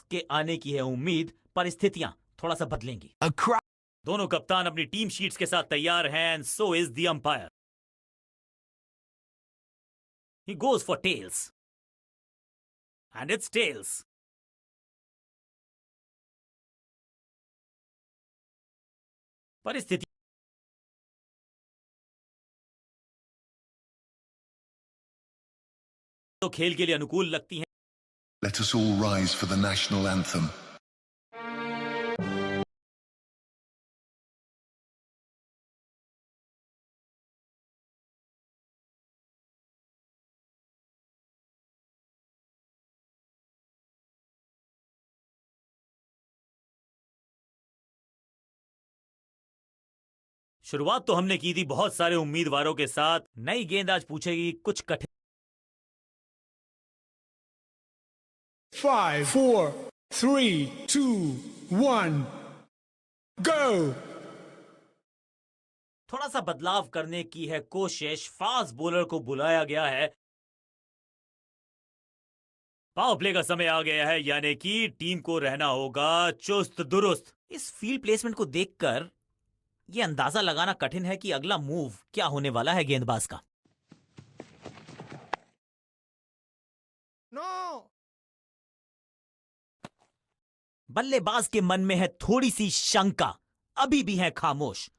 के आने की है उम्मीद, परिस्थितियां थोड़ा सा बदलेंगी। दोनों कप्तान अपनी टीम शीट्स के साथ तैयार हैं, and so is the umpire. He goes for tails and it's tails. परिस्थिति तो खेल के लिए अनुकूल लगती हैं। Let us all rise for the national anthem. शुरुआत तो हमने की थी बहुत सारे उम्मीदवारों के साथ। नई गेंद आज पूछेगी कुछ कठिन। 5, 4, 3, 2, 1, go! थोड़ा सा बदलाव करने की है कोशिश। फास्ट बॉलर को बुलाया गया है। पावर प्ले का समय आ गया है, यानी कि टीम को रहना होगा चुस्त दुरुस्त। इस फील्ड प्लेसमेंट को देखकर यह अंदाजा लगाना कठिन है कि अगला मूव क्या होने वाला है गेंदबाज का। No! बल्लेबाज के मन में है थोड़ी सी शंका, अभी भी है खामोश।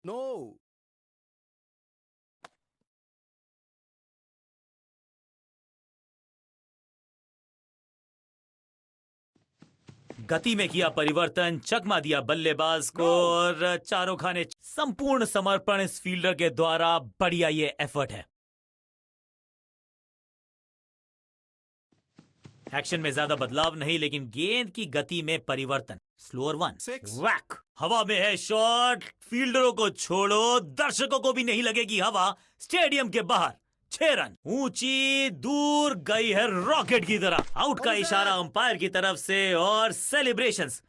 No! गति में किया परिवर्तन, चकमा दिया बल्लेबाज को, और चारों खाने। संपूर्ण समर्पण इस फील्डर के द्वारा। बढ़िया ये एफर्ट है। एक्शन में ज्यादा बदलाव नहीं, लेकिन गेंद की गति में परिवर्तन। स्लोअर वन, वैक। हवा में है शॉट। फील्डरों को छोड़ो, दर्शकों को भी नहीं लगेगी हवा। स्टेडियम के बाहर 6 रन। ऊंची दूर गई है रॉकेट की तरह। आउट का इशारा अंपायर की तरफ से, और सेलिब्रेशंस।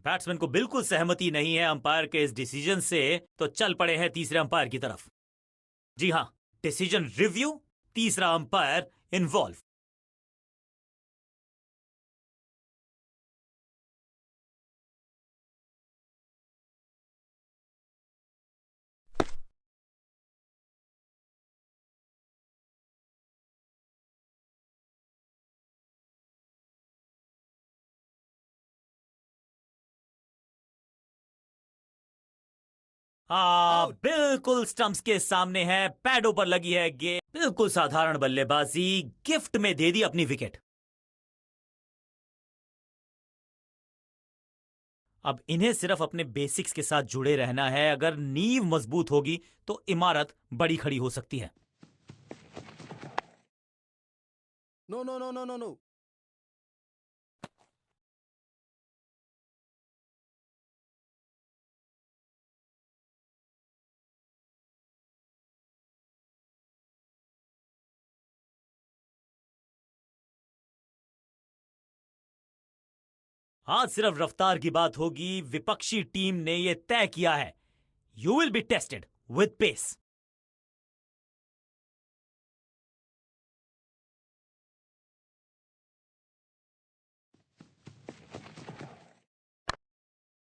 बैट्समैन को बिल्कुल सहमति नहीं है अंपायर के इस डिसीजन से, तो चल पड़े हैं तीसरे अंपायर की तरफ। जी हां, डिसीजन रिव्यू, तीसरा अंपायर इन्वॉल्व। बिल्कुल स्टंप्स के सामने है, पैडों पर लगी है गेंद। बिल्कुल साधारण बल्लेबाजी, गिफ्ट में दे दी अपनी विकेट। अब इन्हें सिर्फ अपने बेसिक्स के साथ जुड़े रहना है। अगर नींव मजबूत होगी तो इमारत बड़ी खड़ी हो सकती है। No, no, no, no, no, no. आज सिर्फ रफ्तार की बात होगी। विपक्षी टीम ने यह तय किया है, you will be tested with pace.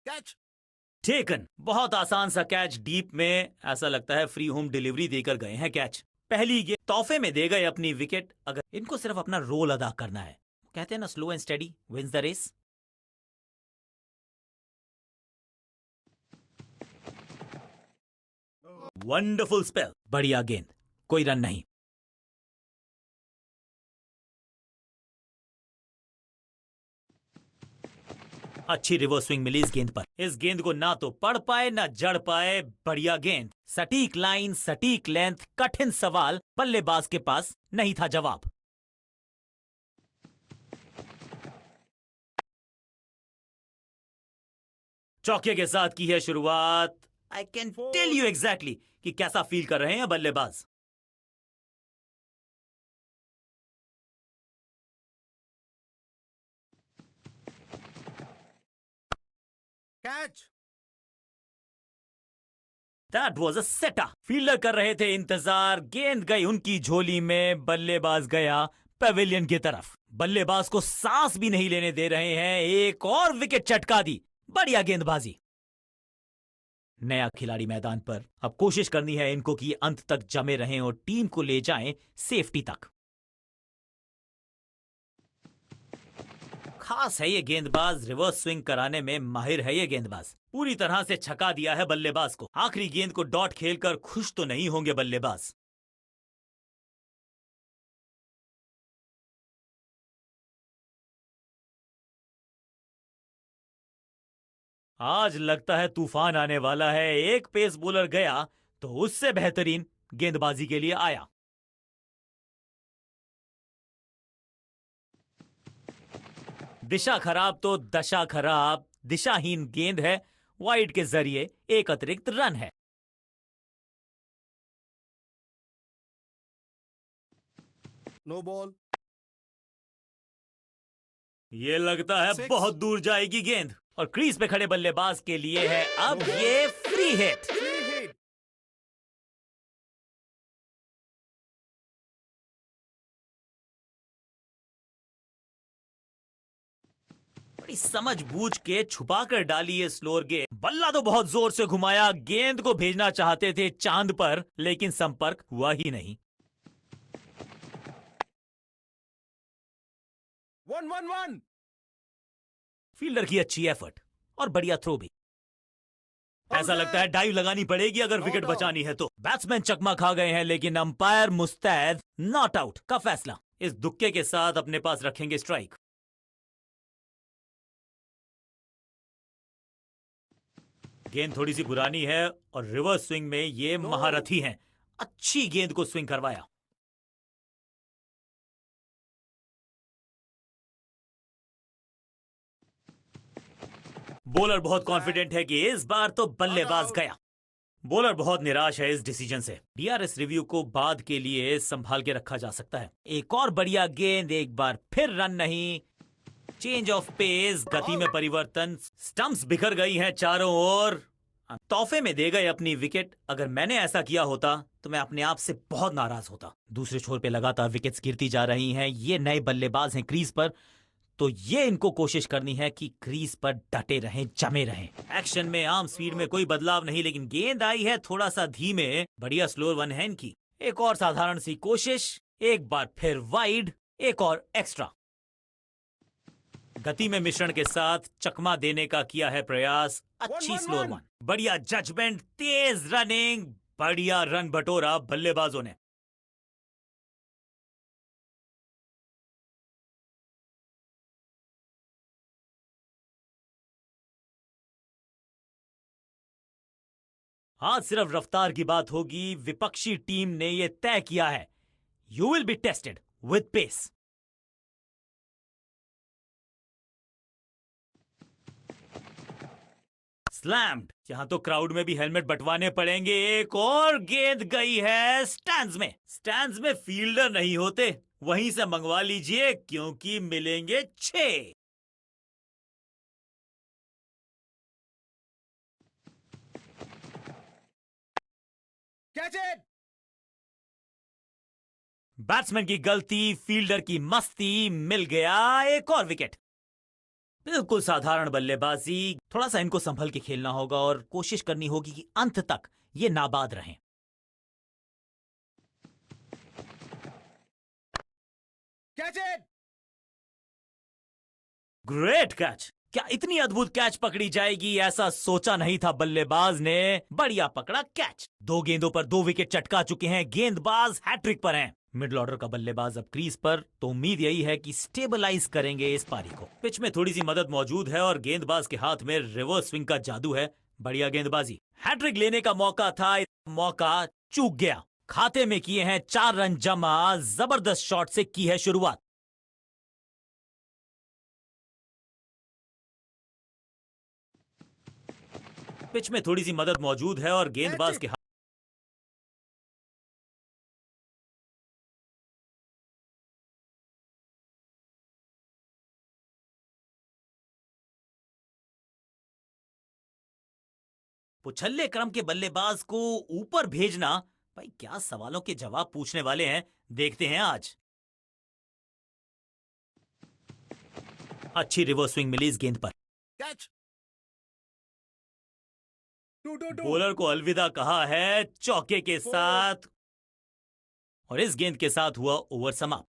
Catch! Taken. बहुत आसान सा कैच डीप में। ऐसा लगता है फ्री होम डिलीवरी देकर गए हैं कैच। पहली गेंद तोहफे में दे गए अपनी विकेट। अगर इनको सिर्फ अपना रोल अदा करना है, कहते हैं ना, slow and steady wins the race. Wonderful spell, बढ़िया गेंद, कोई रन नहीं। अच्छी रिवर्स स्विंग मिली इस गेंद पर। इस गेंद को ना तो पढ़ पाए ना जड़ पाए। बढ़िया गेंद, सटीक लाइन, सटीक लेंथ। कठिन सवाल, बल्लेबाज के पास नहीं था जवाब। चौके के साथ की है शुरुआत। I can tell you exactly कि कैसा फील कर रहे हैं बल्लेबाज। Catch! दैट वाज अ सेटा। फील्डर कर रहे थे इंतजार, गेंद गई उनकी झोली में, बल्लेबाज गया पेविलियन की तरफ। बल्लेबाज को सांस भी नहीं लेने दे रहे हैं, एक और विकेट चटका दी। बढ़िया गेंदबाजी। नया खिलाड़ी मैदान पर, अब कोशिश करनी है इनको कि अंत तक जमे रहें और टीम को ले जाएं सेफ्टी तक। खास है ये गेंदबाज, रिवर्स स्विंग कराने में माहिर है ये गेंदबाज। पूरी तरह से छका दिया है बल्लेबाज को। आखिरी गेंद को डॉट खेलकर खुश तो नहीं होंगे बल्लेबाज। आज लगता है तूफान आने वाला है। एक पेस बॉलर गया तो उससे बेहतरीन गेंदबाजी के लिए आया। दिशा खराब तो दशा खराब। दिशाहीन गेंद है, वाइड के जरिए एक अतिरिक्त रन है। No ball. ये लगता है Six. बहुत दूर जाएगी गेंद, और क्रीज पे खड़े बल्लेबाज के लिए है अब ये फ्री हिट। Free hit. बड़ी समझ बूझ के छुपा कर डाली ये स्लोअर गेंद। बल्ला तो बहुत जोर से घुमाया, गेंद को भेजना चाहते थे चांद पर, लेकिन संपर्क हुआ ही नहीं। 1-1-1. फील्डर की अच्छी एफर्ट और बढ़िया थ्रो भी। ऐसा लगता है डाइव लगानी पड़ेगी अगर विकेट बचानी है तो। बैट्समैन चकमा खा गए हैं, लेकिन अंपायर मुस्तैद नॉट आउट का फैसला। इस दुक्के के साथ अपने पास रखेंगे स्ट्राइक। गेंद थोड़ी सी पुरानी है और रिवर्स स्विंग में ये महारथी हैं। अच्छी गेंद को स्विंग करवाया। बॉलर बहुत कॉन्फिडेंट है कि इस बार तो बल्लेबाज गया। बॉलर बहुत निराश है इस डिसीजन से। डीआरएस रिव्यू को बाद के लिए संभाल के रखा जा सकता है। एक और बढ़िया गेंद, एक बार फिर रन नहीं। चेंज ऑफ पेस, गति में परिवर्तन। स्टंप्स बिखर गई हैं चारों ओर। तोहफे में दे गए अपनी विकेट। अगर मैंने ऐसा किया होता तो मैं अपने आप से बहुत नाराज होता। दूसरे छोर पे लगातार विकेट्स गिरती जा रही हैं। ये नए बल्लेबाज हैं क्रीज पर, तो ये इनको कोशिश करनी है कि क्रीज पर डटे रहें, जमे रहें। एक्शन में आर्म स्पीड में कोई बदलाव नहीं, लेकिन गेंद आई है थोड़ा सा धीमे। बढ़िया स्लोअर वन है इनकी। एक और साधारण सी कोशिश, एक बार फिर वाइड, एक और एक्स्ट्रा। गति में मिश्रण के साथ चकमा देने का किया है प्रयास। अच्छी स्लोअर वन, बढ़िया जजमेंट, तेज रनिंग, बढ़िया रन बटोरा बल्लेबाजों ने। आज सिर्फ रफ्तार की बात होगी। विपक्षी टीम ने यह तय किया है, you will be tested with pace. Slammed. यहां तो क्राउड में भी हेलमेट बंटवाने पड़ेंगे। एक और गेंद गई है स्टैंड्स में। स्टैंड्स में फील्डर नहीं होते, वहीं से मंगवा लीजिए क्योंकि मिलेंगे 6। Catch it. बैट्समैन की गलती, फील्डर की मस्ती, मिल गया एक और विकेट। बिल्कुल साधारण बल्लेबाजी। थोड़ा सा इनको संभल के खेलना होगा और कोशिश करनी होगी कि अंत तक ये नाबाद रहें। Catch it. Great catch. क्या इतनी अद्भुत कैच पकड़ी जाएगी, ऐसा सोचा नहीं था बल्लेबाज ने। बढ़िया पकड़ा कैच। 2 गेंदों पर 2 विकेट चटका चुके हैं। गेंदबाज हैट्रिक पर हैं। मिडिल ऑर्डर का बल्लेबाज अब क्रीज पर, तो उम्मीद यही है कि स्टेबलाइज करेंगे इस पारी को। पिच में थोड़ी सी मदद मौजूद है और गेंदबाज के हाथ में रिवर्स स्विंग का जादू है। बढ़िया गेंदबाजी। हैट्रिक लेने का मौका था, मौका चूक गया। खाते में किए हैं 4 रन जमा। जबरदस्त शॉट से की है शुरुआत। पिच में थोड़ी सी मदद मौजूद है और गेंदबाज के पुछल्ले क्रम के बल्लेबाज को ऊपर भेजना, भाई क्या सवालों के जवाब पूछने वाले हैं, देखते हैं आज। अच्छी रिवर्स स्विंग मिली इस गेंद पर। Catch. 2-2-2. बॉलर को अलविदा कहा है चौके के साथ, और इस गेंद के साथ हुआ ओवर समाप्त।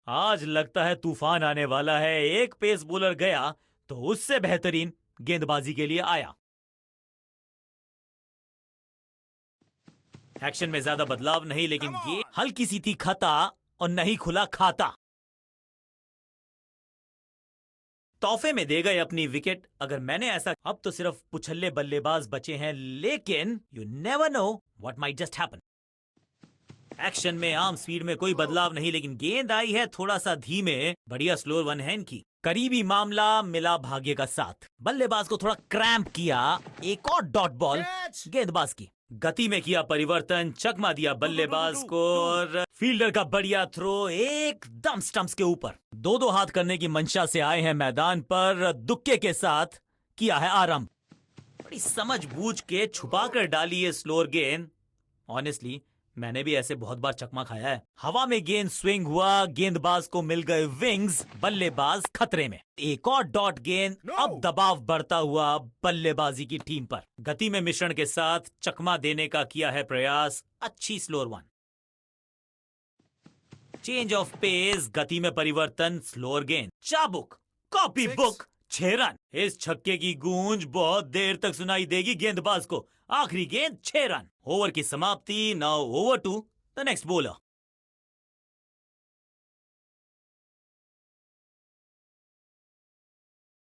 आज लगता है तूफान आने वाला है। एक पेस बॉलर गया तो उससे बेहतरीन गेंदबाजी के लिए आया। एक्शन में ज्यादा बदलाव नहीं, लेकिन गेंद हल्की सी थी खता और नहीं खुला खाता। तोहफे में दे गए अपनी विकेट। अगर मैंने ऐसा, अब तो सिर्फ पुछल्ले बल्लेबाज बचे हैं, लेकिन you never know what might just happen. Action में आर्म स्पीड में कोई बदलाव नहीं, लेकिन गेंद आई है थोड़ा सा धीमे। बढ़िया स्लोअर वन हैंड की। करीबी मामला मिला भाग्य का साथ। बल्लेबाज को थोड़ा क्रैम्प किया। एक और डॉट बॉल Catch. गेंदबाज की। गति में किया परिवर्तन, चकमा दिया बल्लेबाज को, और फील्डर का बढ़िया थ्रो एकदम स्टंप्स के ऊपर। दो दो हाथ करने की मंशा से आए हैं मैदान पर, दुक्के के साथ किया है आरंभ। बड़ी समझ बूझ के छुपा कर डाली है स्लोअर गेंद। ऑनेस्टली मैंने भी ऐसे बहुत बार चकमा खाया है। हवा में गेंद स्विंग हुआ, गेंदबाज को मिल गए विंग्स, बल्लेबाज खतरे में। एक और डॉट गेंद। No! अब दबाव बढ़ता हुआ बल्लेबाजी की टीम पर। गति में मिश्रण के साथ चकमा देने का किया है प्रयास। अच्छी slower one. Change of pace, गति में परिवर्तन, स्लोअर गेंद। चाबुक, कॉपी Six. Book, 6 run. इस छक्के की गूंज बहुत देर तक सुनाई देगी गेंदबाज को। आखिरी गेंद 6 रन। ओवर की समाप्ति। Now over to the next bowler.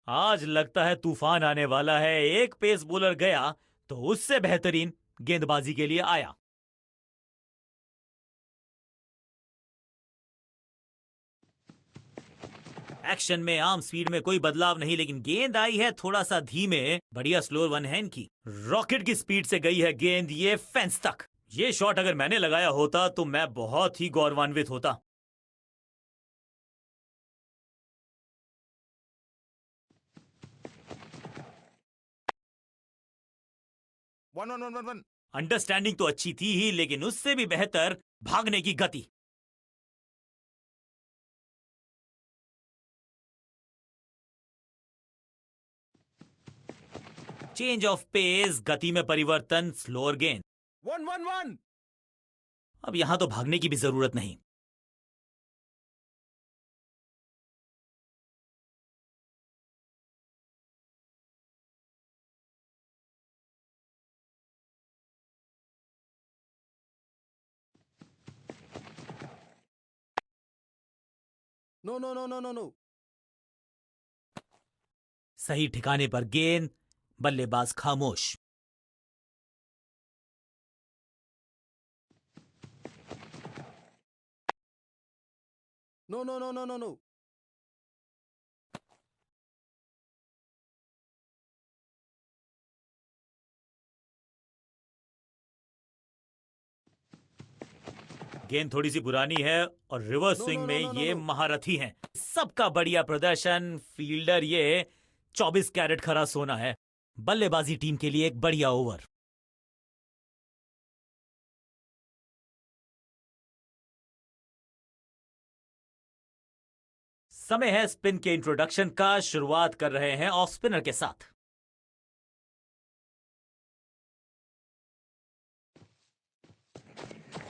आज लगता है तूफान आने वाला है। एक पेस बॉलर गया तो उससे बेहतरीन गेंदबाजी के लिए आया। एक्शन में आर्म स्पीड में कोई बदलाव नहीं, लेकिन गेंद आई है थोड़ा सा धीमे। बढ़िया स्लोअर वन हैंड की। रॉकेट की स्पीड से गई है गेंद ये फेंस तक। ये शॉट अगर मैंने लगाया होता तो मैं बहुत ही गौरवान्वित होता। One. अंडरस्टैंडिंग तो अच्छी थी ही, लेकिन उससे भी बेहतर भागने की गति। चेंज ऑफ पेस, गति में परिवर्तन, स्लोअर गेंद। 1-1-1. अब यहां तो भागने की भी जरूरत नहीं। No. सही ठिकाने पर गेंद, बल्लेबाज खामोश। No. गेंद थोड़ी सी पुरानी है और रिवर्स No, स्विंग no, में no, no, ये no. महारथी हैं। सबका बढ़िया प्रदर्शन। फील्डर ये 24 कैरेट खरा सोना है। बल्लेबाजी टीम के लिए एक बढ़िया ओवर। समय है स्पिन के इंट्रोडक्शन का। शुरुआत कर रहे हैं ऑफ स्पिनर के साथ।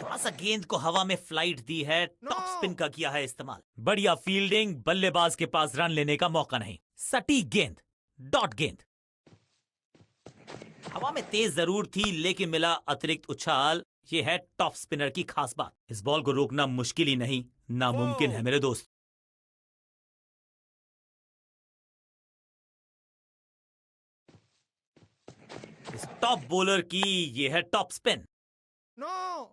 थोड़ा सा गेंद को हवा में फ्लाइट दी है। टॉप स्पिन का किया है इस्तेमाल। बढ़िया फील्डिंग। बल्लेबाज के पास रन लेने का मौका नहीं। सटीक गेंद, डॉट गेंद। हवा में तेज जरूर थी, लेकिन मिला अतिरिक्त उछाल। ये है टॉप स्पिनर की खास बात। इस बॉल को रोकना मुश्किल ही नहीं, नामुमकिन है मेरे दोस्त। इस टॉप बॉलर की ये है टॉप स्पिन। No.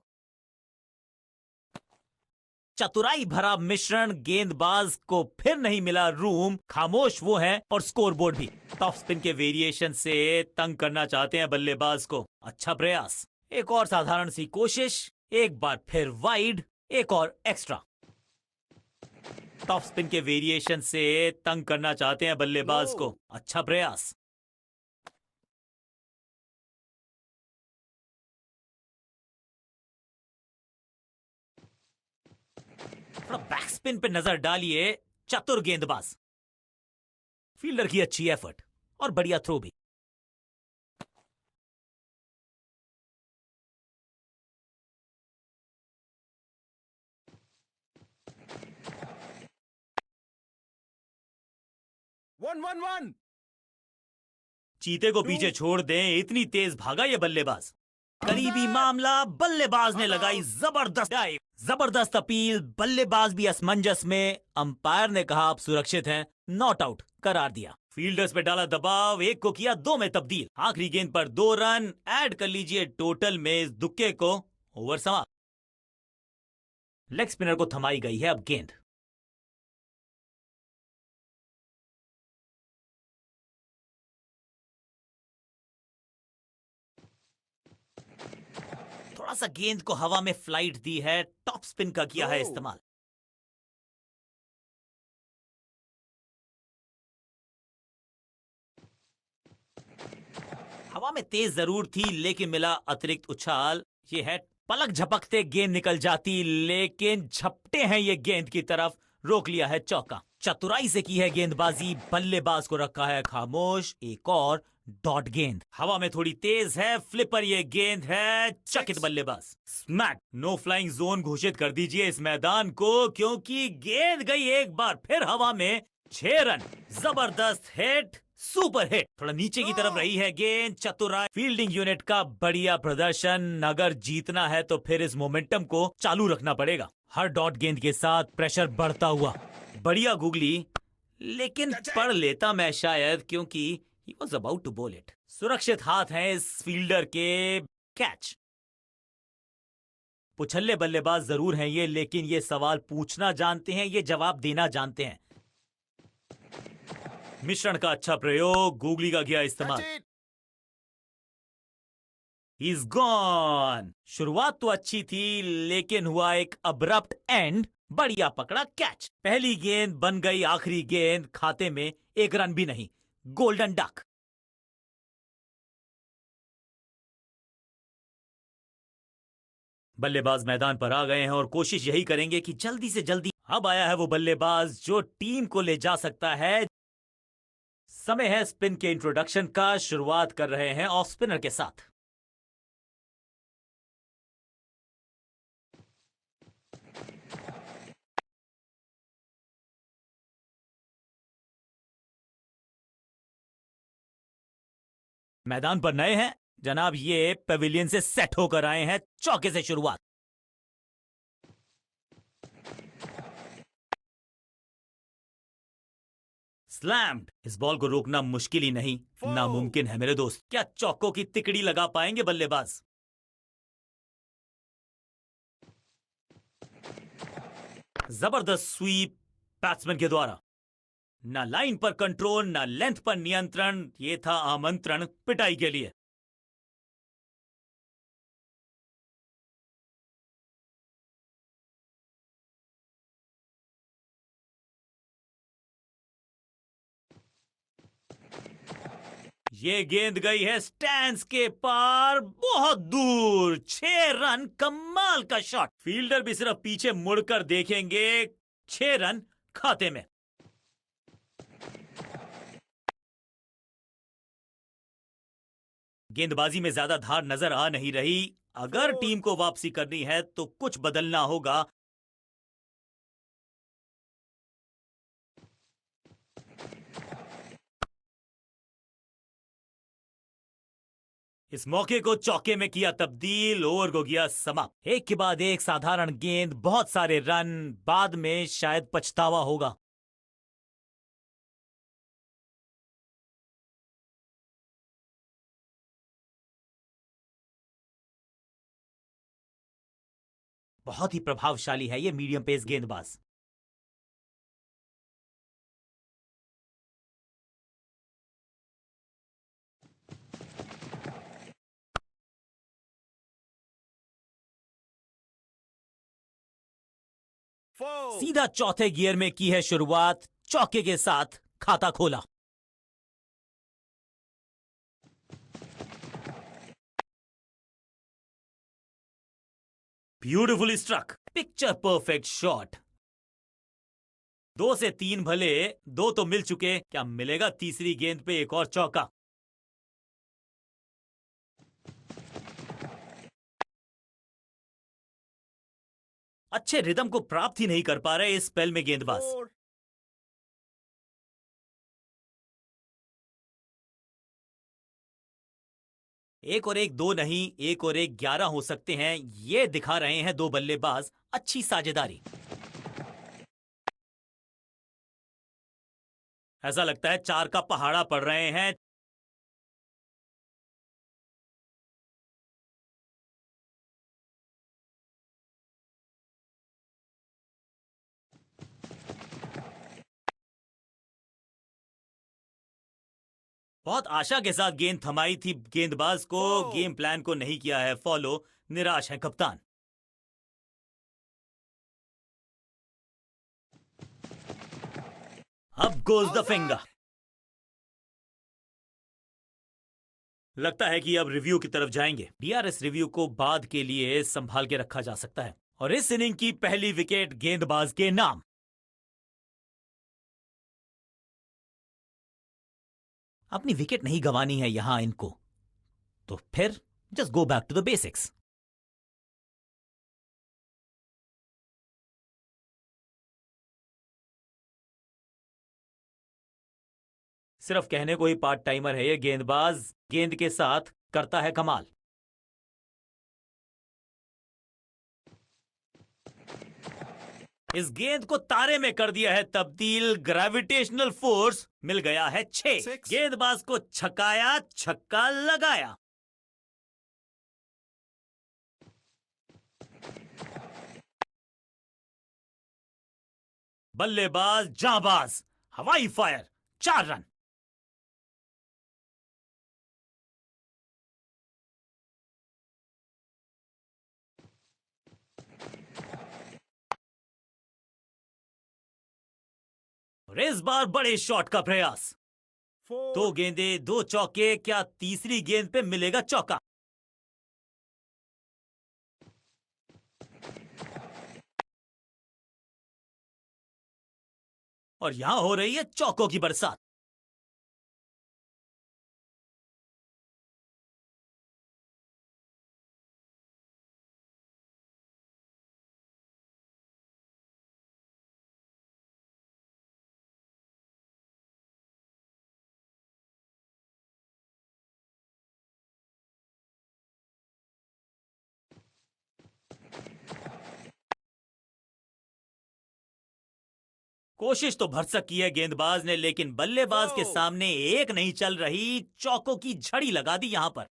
चतुराई भरा मिश्रण। गेंदबाज को फिर नहीं मिला रूम। खामोश वो है और स्कोरबोर्ड भी। टॉप स्पिन के वेरिएशन से तंग करना चाहते हैं बल्लेबाज को। अच्छा प्रयास। एक और साधारण सी कोशिश। एक बार फिर वाइड, एक और एक्स्ट्रा। टॉप स्पिन के वेरिएशन से तंग करना चाहते हैं बल्लेबाज को। अच्छा प्रयास। थोड़ा बैक स्पिन पे नजर डालिए, चतुर गेंदबाज। फील्डर की अच्छी एफर्ट और बढ़िया थ्रो भी। One, one, one. चीते को पीछे छोड़ दें, इतनी तेज भागा ये बल्लेबाज। करीबी मामला, बल्लेबाज ने लगाई जबरदस्त डाइव। जबरदस्त अपील, बल्लेबाज भी असमंजस में। अंपायर ने कहा आप सुरक्षित हैं, नॉट आउट करार दिया। फील्डर्स पे डाला दबाव, एक को किया 2 में तब्दील। आखिरी गेंद पर 2 रन ऐड कर लीजिए टोटल में इस दुक्के को। ओवर समाप्त। लेग स्पिनर को थमाई गई है अब गेंद। थोड़ा सा गेंद को हवा में फ्लाइट दी है, टॉप स्पिन का किया है इस्तेमाल। हवा में तेज जरूर थी लेकिन मिला अतिरिक्त उछाल। ये है, पलक झपकते गेंद निकल जाती लेकिन झपटे हैं ये गेंद की तरफ। रोक लिया है चौका। चतुराई से की है गेंदबाजी, बल्लेबाज को रखा है खामोश। एक और डॉट गेंद हवा में थोड़ी तेज है, फ्लिपर ये गेंद है। चकित बल्लेबाज। स्मैक। नो फ्लाइंग जोन घोषित कर दीजिए इस मैदान को, क्योंकि गेंद गई एक बार फिर हवा में। 6 रन, जबरदस्त हिट, सुपर हिट। थोड़ा नीचे की तरफ रही है गेंद। चतुराई फील्डिंग यूनिट का बढ़िया प्रदर्शन। अगर जीतना है तो फिर इस मोमेंटम को चालू रखना पड़ेगा। हर डॉट गेंद के साथ प्रेशर बढ़ता हुआ। बढ़िया गुगली, लेकिन पढ़ लेता मैं शायद, क्योंकि he was about to bowl it. सुरक्षित हाथ हैं इस फील्डर के। कैच। पुछल्ले बल्लेबाज जरूर हैं ये, लेकिन ये सवाल पूछना जानते हैं, ये जवाब देना जानते हैं। मिश्रण का अच्छा प्रयोग, गूगली का किया इस्तेमाल। Catch it. He's gone। शुरुआत तो अच्छी थी लेकिन हुआ एक अब्रप्ट एंड। बढ़िया पकड़ा कैच। पहली गेंद बन गई आखिरी गेंद। खाते में 1 रन भी नहीं। Golden duck. बल्लेबाज मैदान पर आ गए हैं और कोशिश यही करेंगे कि जल्दी से जल्दी। अब आया है वो बल्लेबाज जो टीम को ले जा सकता है। समय है स्पिन के इंट्रोडक्शन का। शुरुआत कर रहे हैं ऑफ स्पिनर के साथ। मैदान पर नए हैं जनाब, ये पेविलियन से सेट होकर आए हैं। चौके से शुरुआत। स्लैम्ड। इस बॉल को रोकना मुश्किल ही नहीं, नामुमकिन है मेरे दोस्त। क्या चौकों की तिकड़ी लगा पाएंगे बल्लेबाज? जबरदस्त स्वीप बैट्समैन के द्वारा। ना लाइन पर कंट्रोल, ना लेंथ पर नियंत्रण। ये था आमंत्रण पिटाई के लिए। ये गेंद गई है स्टैंड्स के पार, बहुत दूर। 6 रन, कमाल का शॉट। फील्डर भी सिर्फ पीछे मुड़कर देखेंगे। 6 रन खाते में। गेंदबाजी में ज्यादा धार नजर आ नहीं रही। अगर टीम को वापसी करनी है तो कुछ बदलना होगा। इस मौके को चौके में किया तब्दील। ओवर को किया समाप्त। एक के बाद एक साधारण गेंद, बहुत सारे रन। बाद में शायद पछतावा होगा। बहुत ही प्रभावशाली है ये मीडियम पेस गेंदबाज। 4. सीधा चौथे गियर में की है शुरुआत, चौके के साथ खाता खोला। Beautifully struck, picture perfect shot. 2 से 3 भले, 2 तो मिल चुके, क्या मिलेगा तीसरी गेंद पे एक और चौका? अच्छे रिदम को प्राप्त ही नहीं कर पा रहे इस स्पेल में गेंदबाज। 4. एक और एक 2 नहीं, 1 और 1 11 हो सकते हैं, ये दिखा रहे हैं 2 बल्लेबाज अच्छी साझेदारी। ऐसा लगता है 4 का पहाड़ा पड़ रहे हैं। बहुत आशा के साथ गेंद थमाई थी गेंदबाज को, गेम प्लान को नहीं किया है फॉलो, निराश है कप्तान। अब गोज द फिंगर। लगता है कि अब रिव्यू की तरफ जाएंगे। डीआरएस रिव्यू को बाद के लिए संभाल के रखा जा सकता है। और इस इनिंग की पहली विकेट गेंदबाज के नाम। अपनी विकेट नहीं गंवानी है यहां इनको, तो फिर just go back to the basics. सिर्फ कहने को ही पार्ट टाइमर है ये गेंदबाज, गेंद के साथ करता है कमाल। इस गेंद को तारे में कर दिया है तब्दील, ग्रेविटेशनल फोर्स मिल गया है 6। 6। गेंदबाज को छकाया, छक्का लगाया। बल्लेबाज जांबाज, हवाई फायर, 4 रन। और इस बार बड़े शॉट का प्रयास। 4. 2 गेंदे, 2 चौके, क्या तीसरी गेंद पे मिलेगा चौका? और यहां हो रही है चौकों की बरसात। कोशिश तो भरसक की है गेंदबाज ने, लेकिन बल्लेबाज के सामने एक नहीं चल रही, चौकों की झड़ी लगा दी यहां पर।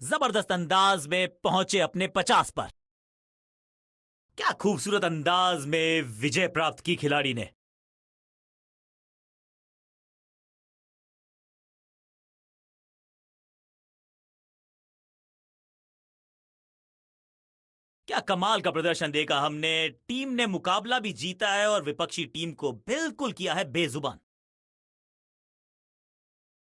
जबरदस्त अंदाज में पहुंचे अपने 50 पर। क्या खूबसूरत अंदाज में विजय प्राप्त की खिलाड़ी ने। क्या कमाल का प्रदर्शन देखा हमने। टीम ने मुकाबला भी जीता है और विपक्षी टीम को बिल्कुल किया है बेजुबान।